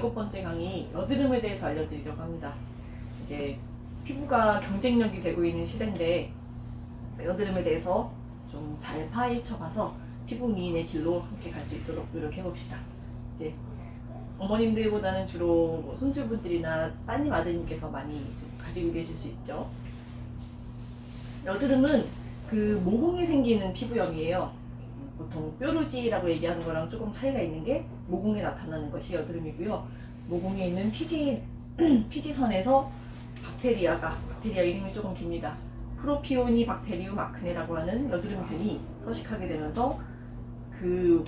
7번째 강의 여드름에 대해서 알려드리려고 합니다. 이제 피부가 경쟁력이 되고 있는 시대인데 여드름에 대해서 좀 잘 파헤쳐봐서 피부 미인의 길로 함께 갈 수 있도록 노력해봅시다. 이제 어머님들보다는 주로 뭐 손주분들이나 따님 아드님께서 많이 좀 가지고 계실 수 있죠. 여드름은 그 모공이 생기는 피부염이에요. 보통 뾰루지라고 얘기하는 거랑 조금 차이가 있는 게 모공에 나타나는 것이 여드름이고요. 모공에 있는 피지선에서 박테리아 이름이 조금 깁니다. 프로피오니 박테리움 아크네라고 하는 여드름균이 서식하게 되면서 그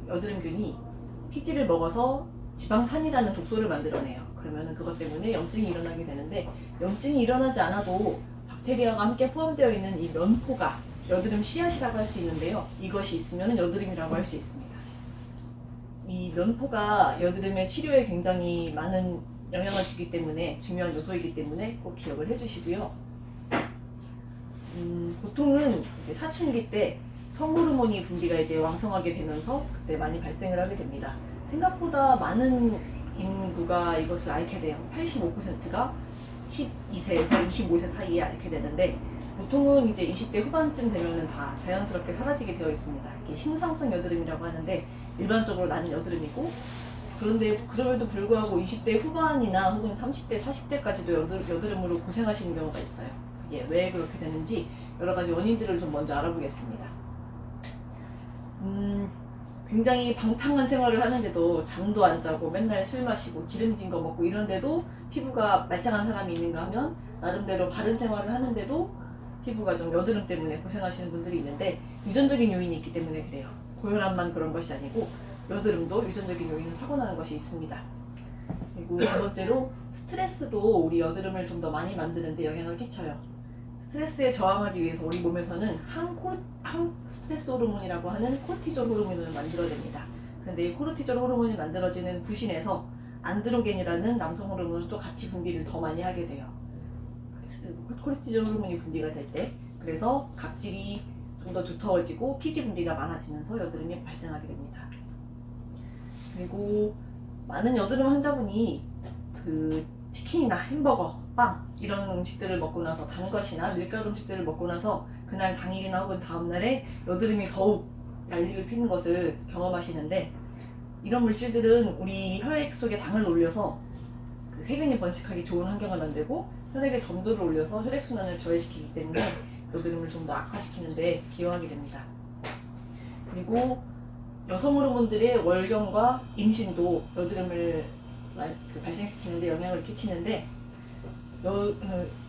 여드름균이 피지를 먹어서 지방산이라는 독소를 만들어내요. 그러면 그것 때문에 염증이 일어나게 되는데, 염증이 일어나지 않아도 박테리아가 함께 포함되어 있는 이 면포가 여드름 씨앗이라고 할 수 있는데요. 이것이 있으면 여드름이라고 할 수 있습니다. 이 면포가 여드름의 치료에 굉장히 많은 영향을 주기 때문에 중요한 요소이기 때문에 꼭 기억을 해주시고요. 보통은 이제 사춘기 때 성호르몬이 분비가 이제 왕성하게 되면서 그때 많이 발생을 하게 됩니다. 생각보다 많은 인구가 이것을 앓게 돼요. 85%가 12세에서 25세 사이에 앓게 되는데, 보통은 이제 20대 후반쯤 되면은 다 자연스럽게 사라지게 되어 있습니다. 이게 신상성 여드름이라고 하는데 일반적으로 나는 여드름이고, 그런데 그럼에도 불구하고 20대 후반이나 혹은 30대, 40대까지도 여드름으로 고생하시는 경우가 있어요. 그게 왜 그렇게 되는지 여러 가지 원인들을 좀 먼저 알아보겠습니다. 굉장히 방탕한 생활을 하는데도 잠도 안 자고 맨날 술 마시고 기름진 거 먹고 이런데도 피부가 말짱한 사람이 있는가 하면, 나름대로 바른 생활을 하는데도 피부가 좀 여드름 때문에 고생하시는 분들이 있는데, 유전적인 요인이 있기 때문에 그래요. 고혈압만 그런 것이 아니고 여드름도 유전적인 요인을 타고나는 것이 있습니다. 그리고 두 번째로 스트레스도 우리 여드름을 좀 더 많이 만드는데 영향을 끼쳐요. 스트레스에 저항하기 위해서 우리 몸에서는 스트레스 호르몬이라고 하는 코르티졸 호르몬을 만들어냅니다. 그런데 이 코르티졸 호르몬이 만들어지는 부신에서 안드로겐이라는 남성 호르몬을 또 같이 분비를 더 많이 하게 돼요. 코르티졸 호르몬이 분비가 될 때, 그래서 각질이 좀 더 두터워지고 피지 분비가 많아지면서 여드름이 발생하게 됩니다. 그리고 많은 여드름 환자분이 그 치킨이나 햄버거, 빵 이런 음식들을 먹고 나서, 단 것이나 밀가루 음식들을 먹고 나서 그날 당일이나 혹은 다음날에 여드름이 더욱 난리를 피는 것을 경험하시는데, 이런 물질들은 우리 혈액 속에 당을 올려서 그 세균이 번식하기 좋은 환경을 만들고 혈액의 점도를 올려서 혈액순환을 저해시키기 때문에 여드름을 좀 더 악화시키는데 기여하게 됩니다. 그리고 여성 호르몬들의 월경과 임신도 여드름을 발생시키는데 영향을 끼치는데,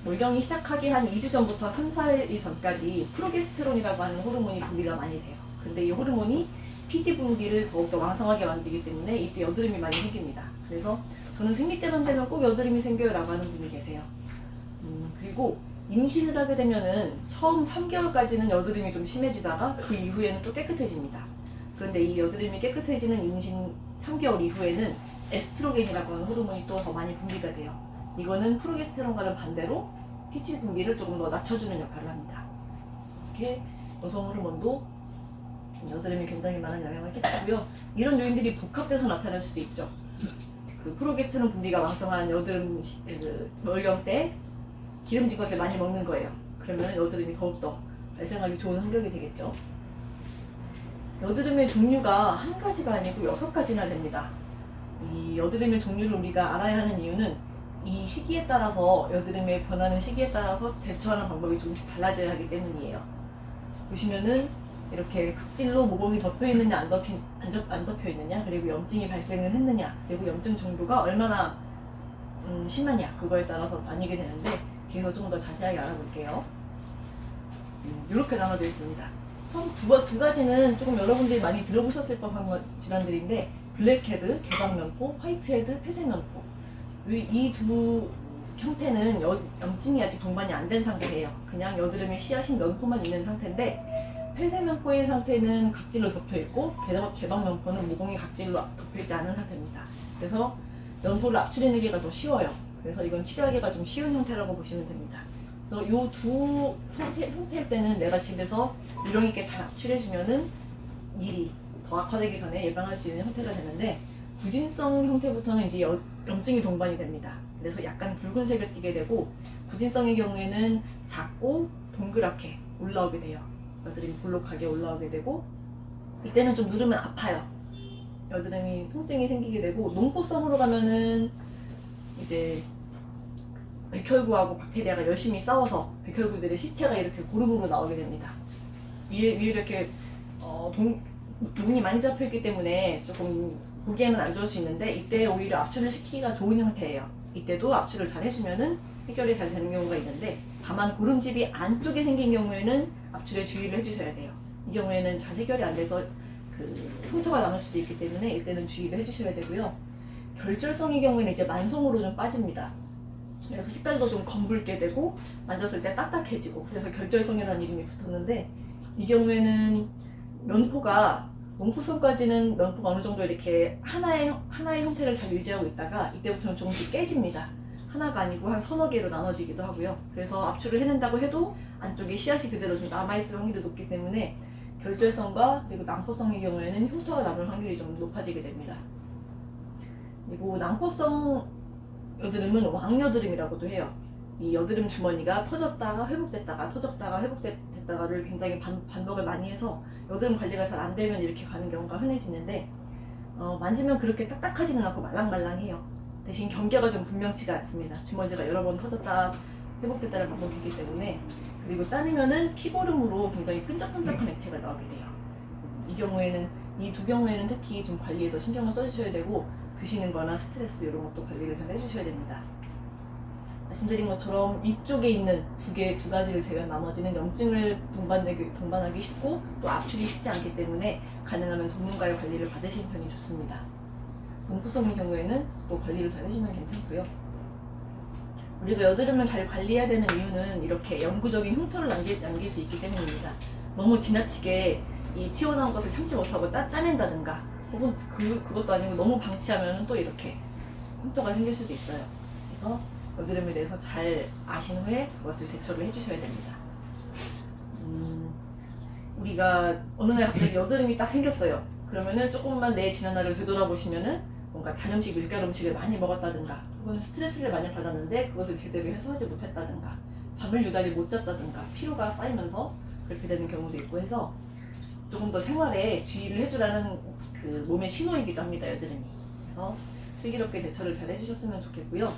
월경이 시작하기 한 2주 전부터 3, 4일 전까지 프로게스테론이라고 하는 호르몬이 분비가 많이 돼요. 근데 이 호르몬이 피지 분비를 더욱더 왕성하게 만들기 때문에 이때 여드름이 많이 생깁니다. 그래서 저는 생리 때만 되면 꼭 여드름이 생겨요 라고 하는 분이 계세요. 그리고 임신을 하게 되면은 처음 3개월까지는 여드름이 좀 심해지다가 그 이후에는 또 깨끗해집니다. 그런데 이 여드름이 깨끗해지는 임신 3개월 이후에는 에스트로겐이라고 하는 호르몬이 또 더 많이 분비가 돼요. 이거는 프로게스테론과는 반대로 피지 분비를 조금 더 낮춰주는 역할을 합니다. 이렇게 여성 호르몬도 여드름이 굉장히 많은 영향을 끼치고요. 이런 요인들이 복합돼서 나타날 수도 있죠. 그 프로게스테론 분비가 왕성한 여드름 월경 때 기름진 것을 많이 먹는 거예요. 그러면 여드름이 더욱더 발생하기 좋은 환경이 되겠죠. 여드름의 종류가 한 가지가 아니고 6가지나 됩니다. 이 여드름의 종류를 우리가 알아야 하는 이유는 이 시기에 따라서, 여드름의 변하는 시기에 따라서 대처하는 방법이 조금씩 달라져야 하기 때문이에요. 보시면은 이렇게 극질로 모공이 덮여 있느냐 안 덮여 있느냐, 그리고 염증이 발생은 했느냐, 그리고 염증 정도가 얼마나 심하냐, 그거에 따라서 나뉘게 되는데, 뒤에서 좀 더 자세하게 알아볼게요. 이렇게 나눠져 있습니다. 처음 두 가지는 조금 여러분들이 많이 들어보셨을 법한 질환들인데, 블랙헤드, 개방면포, 화이트헤드, 폐쇄면포. 이 두 형태는 염증이 아직 동반이 안 된 상태예요. 그냥 여드름의 씨앗인 면포만 있는 상태인데, 폐쇄면포인 상태는 각질로 덮여있고, 개방면포는 모공이 각질로 덮여있지 않은 상태입니다. 그래서 면포를 압출해내기가 더 쉬워요. 그래서 이건 치료하기가 좀 쉬운 형태라고 보시면 됩니다. 그래서 이 두 형태일 때는 내가 집에서 요령 있게 잘 압출해주면은 미리 더 악화되기 전에 예방할 수 있는 형태가 되는데, 구진성 형태부터는 이제 염증이 동반이 됩니다. 그래서 약간 붉은색을 띠게 되고, 구진성의 경우에는 작고 동그랗게 올라오게 돼요. 여드름이 볼록하게 올라오게 되고, 이때는 좀 누르면 아파요. 여드름이 통증이 생기게 되고, 농포성으로 가면은 이제 백혈구하고 박테리아가 열심히 싸워서 백혈구들의 시체가 이렇게 고루고루 나오게 됩니다. 위에 이렇게 눈이 많이 잡혀있기 때문에 조금 보기에는 안 좋을 수 있는데, 이때 오히려 압출을 시키기가 좋은 형태예요. 이때도 압출을 잘 해주면은 해결이 잘 되는 경우가 있는데, 다만 고름집이 안쪽에 생긴 경우에는 압출에 주의를 해주셔야 돼요. 이 경우에는 잘 해결이 안 돼서 흉터가 남을 수도 있기 때문에 이때는 주의를 해주셔야 되고요. 결절성의 경우에는 이제 만성으로 좀 빠집니다. 그래서 색깔도 좀 검붉게 되고 만졌을 때 딱딱해지고, 그래서 결절성이라는 이름이 붙었는데, 이 경우에는 농포성까지는 면포가 어느 정도 이렇게 하나의 형태를 잘 유지하고 있다가 이때부터는 조금씩 깨집니다. 하나가 아니고 한 서너 개로 나눠지기도 하고요. 그래서 압출을 해낸다고 해도 안쪽에 씨앗이 그대로 좀 남아있을 확률이 높기 때문에 결절성과 그리고 낭포성의 경우에는 흉터가 남을 확률이 좀 높아지게 됩니다. 그리고 낭포성 여드름은 왕여드름이라고도 해요. 이 여드름 주머니가 터졌다가 회복됐다가 터졌다가 회복됐다가를 굉장히 반복을 많이 해서 여드름 관리가 잘 안 되면 이렇게 가는 경우가 흔해지는데, 만지면 그렇게 딱딱하지는 않고 말랑말랑해요. 대신 경계가 좀 분명치가 않습니다. 주머니가 여러 번 터졌다 회복됐다를 반복이기 때문에. 그리고 짜내면은 피고름으로 굉장히 끈적끈적한 액체가 나오게 돼요. 이 두 경우에는 특히 좀 관리에 더 신경을 써주셔야 되고, 드시는 거나 스트레스 이런 것도 관리를 잘 해주셔야 됩니다. 말씀드린 것처럼 이쪽에 있는 두 가지를 제외한 나머지는 염증을 동반하기 쉽고 또 압출이 쉽지 않기 때문에 가능하면 전문가의 관리를 받으시는 편이 좋습니다. 농포성의 경우에는 또 관리를 잘 해주면 괜찮고요. 우리가 여드름을 잘 관리해야 되는 이유는 이렇게 영구적인 흉터를 남길 수 있기 때문입니다. 너무 지나치게 이 튀어나온 것을 참지 못하고 짜낸다든가, 혹은 그것도 아니고 너무 방치하면 또 이렇게 흉터가 생길 수도 있어요. 그래서 여드름에 대해서 잘 아신 후에 그것을 대처를 해주셔야 됩니다. 우리가 어느 날 갑자기 여드름이 딱 생겼어요. 그러면은 조금만 내 지난 날을 되돌아보시면은 뭔가 단 음식, 밀가루 음식을 많이 먹었다든가, 혹은 스트레스를 많이 받았는데 그것을 제대로 해소하지 못했다든가, 잠을 유달리 못 잤다든가, 피로가 쌓이면서 그렇게 되는 경우도 있고 해서 조금 더 생활에 주의를 해주라는 몸의 신호이기도 합니다, 여드름이. 그래서 슬기롭게 대처를 잘 해주셨으면 좋겠고요.